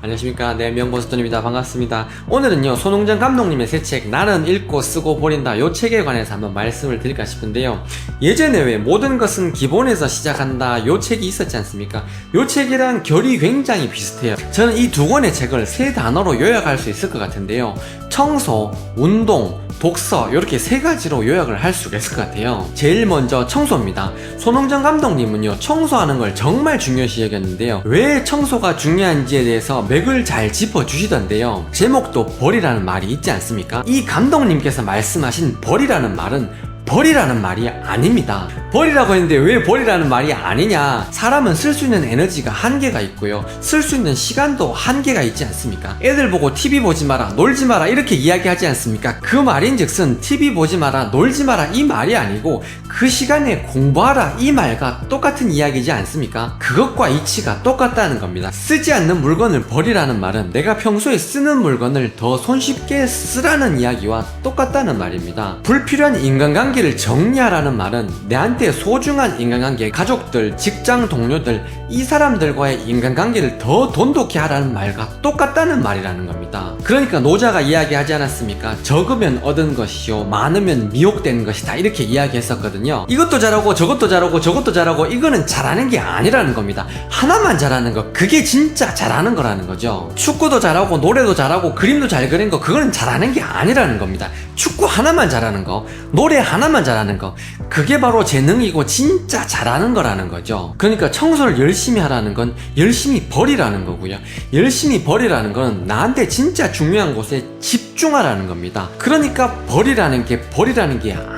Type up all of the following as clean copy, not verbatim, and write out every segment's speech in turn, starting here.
안녕하십니까. 네, 명보스돈입니다. 반갑습니다. 오늘은요, 손흥정 감독님의 새 책 나는 읽고 쓰고 버린다 요 책에 관해서 한번 말씀을 드릴까 싶은데요. 예전에 왜 모든 것은 기본에서 시작한다 요 책이 있었지 않습니까? 요 책이랑 결이 굉장히 비슷해요. 저는 이 두 권의 책을 세 단어로 요약할 수 있을 것 같은데요. 청소, 운동, 독서 이렇게 세 가지로 요약을 할 수가 있을 것 같아요. 제일 먼저 청소입니다. 손흥정 감독님은요, 청소하는 걸 정말 중요시 여겼는데요. 왜 청소가 중요한지에 대해서 맥을 잘 짚어주시던데요. 제목도 벌이라는 말이 있지 않습니까? 이 감독님께서 말씀하신 벌이라는 말은 벌이라는 말이 아닙니다. 벌이라고 했는데 왜 벌이라는 말이 아니냐? 사람은 쓸 수 있는 에너지가 한계가 있고요, 쓸 수 있는 시간도 한계가 있지 않습니까? 애들 보고 TV 보지 마라, 놀지 마라 이렇게 이야기하지 않습니까? 그 말인즉슨 TV 보지 마라, 놀지 마라 이 말이 아니고 그 시간에 공부하라 이 말과 똑같은 이야기지 않습니까? 그것과 이치가 똑같다는 겁니다. 쓰지 않는 물건을 버리라는 말은 내가 평소에 쓰는 물건을 더 손쉽게 쓰라는 이야기와 똑같다는 말입니다. 불필요한 인간관계를 정리하라는 말은 내한테 소중한 인간관계, 가족들, 직장 동료들, 이 사람들과의 인간관계를 더 돈독히 하라는 말과 똑같다는 말이라는 겁니다. 그러니까 노자가 이야기하지 않았습니까? 적으면 얻은 것이요, 많으면 미혹된 것이다 이렇게 이야기했었거든요. 이것도 잘하고 저것도 잘하고 저것도 잘하고 이거는 잘하는 게 아니라는 겁니다. 하나만 잘하는 거, 그게 진짜 잘하는 거라는 거죠. 축구도 잘하고 노래도 잘하고 그림도 잘 그린 거, 그거는 잘하는 게 아니라는 겁니다. 축구 하나만 잘하는 거, 노래 하나만 잘하는 거, 그게 바로 재능이고 진짜 잘하는 거라는 거죠. 그러니까 청소를 열심히 하라는 건 열심히 버리라는 거고요, 열심히 버리라는 건 나한테 진짜 중요한 곳에 집중하라는 겁니다. 그러니까 버리라는 게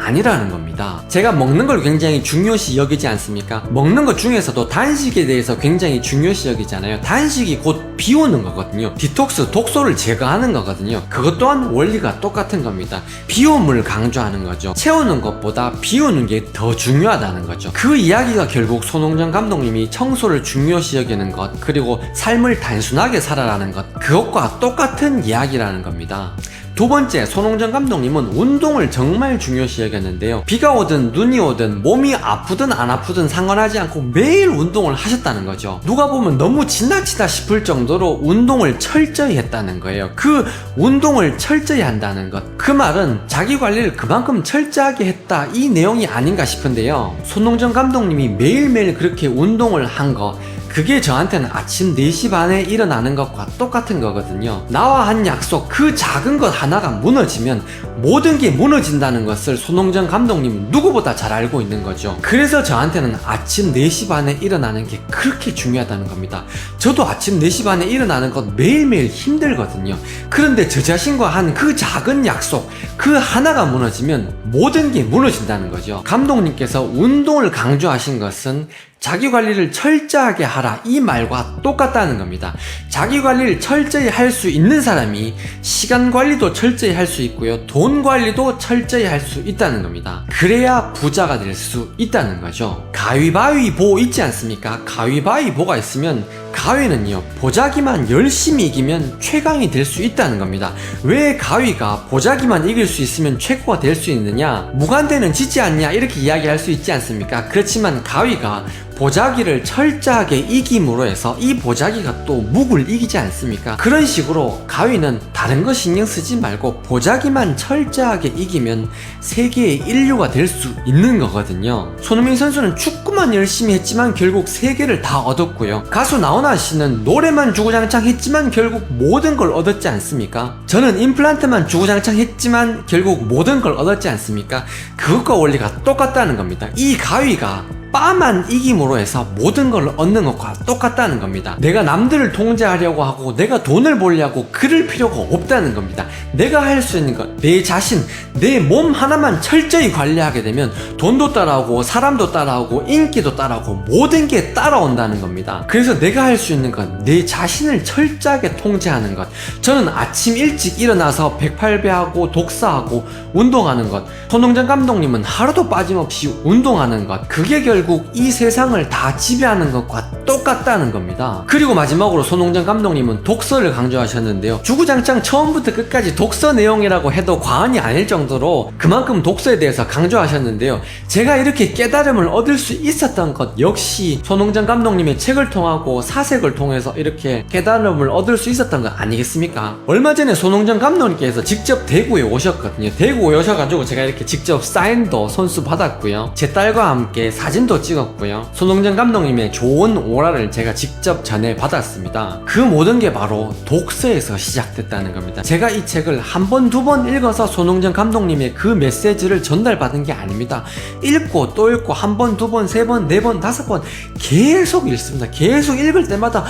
아니라는 겁니다. 제가 먹는 걸 굉장히 중요시 여기지 않습니까? 먹는 것 중에서도 단식에 대해서 굉장히 중요시 여기잖아요. 단식이 곧 비우는 거거든요. 디톡스, 독소를 제거하는 거거든요. 그것 또한 원리가 똑같은 겁니다. 비움을 강조하는 거죠. 채우는 것보다 비우는 게 더 중요하다는 거죠. 그 이야기가 결국 손흥정 감독님이 청소를 중요시 여기는 것, 그리고 삶을 단순하게 살아라는 것, 그것과 똑같은 이야기라는 겁니다. 두 번째, 손흥정 감독님은 운동을 정말 중요시 여겼는데요. 비가 오든 눈이 오든 몸이 아프든 안 아프든 상관하지 않고 매일 운동을 하셨다는 거죠. 누가 보면 너무 지나치다 싶을 정도로 운동을 철저히 했다는 거예요. 그 운동을 철저히 한다는 것, 그 말은 자기 관리를 그만큼 철저하게 했다 이 내용이 아닌가 싶은데요. 손흥정 감독님이 매일매일 그렇게 운동을 한 거, 그게 저한테는 아침 4시 반에 일어나는 것과 똑같은 거거든요. 나와 한 약속, 그 작은 것 하나가 무너지면 모든 게 무너진다는 것을 손흥정 감독님은 누구보다 잘 알고 있는 거죠. 그래서 저한테는 아침 4시 반에 일어나는 게 그렇게 중요하다는 겁니다. 저도 아침 4시 반에 일어나는 것 매일매일 힘들거든요. 그런데 저 자신과 한 그 작은 약속, 그 하나가 무너지면 모든 게 무너진다는 거죠. 감독님께서 운동을 강조하신 것은 자기 관리를 철저하게 하라 이 말과 똑같다는 겁니다. 자기 관리를 철저히 할 수 있는 사람이 시간 관리도 철저히 할 수 있고요, 돈 관리도 철저히 할 수 있다는 겁니다. 그래야 부자가 될 수 있다는 거죠. 가위바위보 있지 않습니까? 가위바위보가 있으면 가위는요, 보자기만 열심히 이기면 최강이 될 수 있다는 겁니다. 왜 가위가 보자기만 이길 수 있으면 최고가 될 수 있느냐? 무관대는 지지 않냐 이렇게 이야기할 수 있지 않습니까? 그렇지만 가위가 보자기를 철저하게 이김으로 해서 이 보자기가 또 묵을 이기지 않습니까? 그런 식으로 가위는 다른 거 신경 쓰지 말고 보자기만 철저하게 이기면 세계의 인류가 될 수 있는 거거든요. 손흥민 선수는 축구만 열심히 했지만 결국 세계를 다 얻었고요, 가수 나훈아 씨는 노래만 주구장창 했지만 결국 모든 걸 얻었지 않습니까? 저는 임플란트만 주구장창 했지만 결국 모든 걸 얻었지 않습니까? 그것과 원리가 똑같다는 겁니다. 이 가위가 빠만 이김으로 해서 모든 걸 얻는 것과 똑같다는 겁니다. 내가 남들을 통제하려고 하고 내가 돈을 벌려고 그럴 필요가 없다는 겁니다. 내가 할 수 있는 것, 내 자신, 내 몸 하나만 철저히 관리하게 되면 돈도 따라오고 사람도 따라오고 인기도 따라오고 모든 게 따라온다는 겁니다. 그래서 내가 할 수 있는 것, 내 자신을 철저하게 통제하는 것. 저는 아침 일찍 일어나서 108배하고 독서하고 운동하는 것, 손흥정 감독님은 하루도 빠짐없이 운동하는 것, 그게 결국 결국 이 세상을 다 지배하는 것과 똑같다는 겁니다. 그리고 마지막으로 손홍정 감독님은 독서를 강조하셨는데요. 주구장창 처음부터 끝까지 독서 내용이라고 해도 과언이 아닐 정도로 그만큼 독서에 대해서 강조하셨는데요. 제가 이렇게 깨달음을 얻을 수 있었던 것 역시 손홍정 감독님의 책을 통하고 사색을 통해서 이렇게 깨달음을 얻을 수 있었던 거 아니겠습니까? 얼마 전에 손홍정 감독님께서 직접 대구에 오셨거든요. 대구에 오셔가지고 제가 이렇게 직접 사인도 손수 받았고요. 제 딸과 함께 사진도 찍었고요. 손홍정 감독님의 좋은 오라를 제가 직접 전해 받았습니다. 그 모든 게 바로 독서에서 시작됐다는 겁니다. 제가 이 책을 한 번, 두 번 읽어서 손홍정 감독님의 그 메시지를 전달받은 게 아닙니다. 읽고 또 읽고 한 번, 두 번, 세 번, 네 번, 다섯 번 계속 읽습니다. 계속 읽을 때마다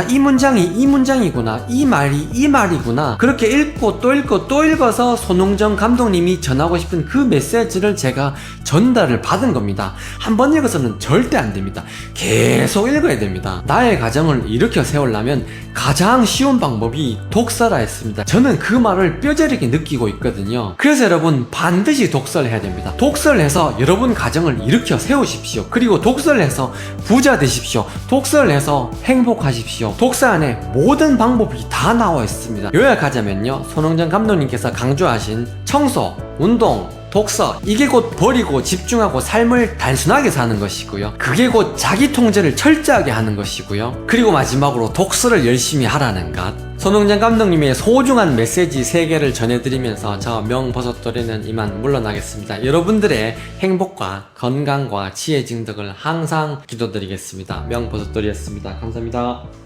이 문장이 이 문장이구나, 이 말이 이 말이구나, 그렇게 읽고 또 읽고 또 읽어서 손홍정 감독님이 전하고 싶은 그 메시지를 제가 전달을 받은 겁니다. 한 번 읽어서는 절대 안 됩니다. 계속 읽어야 됩니다. 나의 가정을 일으켜 세우려면 가장 쉬운 방법이 독서라 했습니다. 저는 그 말을 뼈저리게 느끼고 있거든요. 그래서 여러분 반드시 독서를 해야 됩니다. 독서를 해서 여러분 가정을 일으켜 세우십시오. 그리고 독서를 해서 부자 되십시오. 독서를 해서 행복하십시오. 독서 안에 모든 방법이 다 나와 있습니다. 요약하자면요, 손홍정 감독님께서 강조하신 청소, 운동, 독서, 이게 곧 버리고 집중하고 삶을 단순하게 사는 것이고요. 그게 곧 자기 통제를 철저하게 하는 것이고요. 그리고 마지막으로 독서를 열심히 하라는 것. 손홍정 감독님의 소중한 메시지 3개를 전해드리면서 저 명버섯돌이는 이만 물러나겠습니다. 여러분들의 행복과 건강과 지혜 증득을 항상 기도드리겠습니다. 명버섯돌이였습니다. 감사합니다.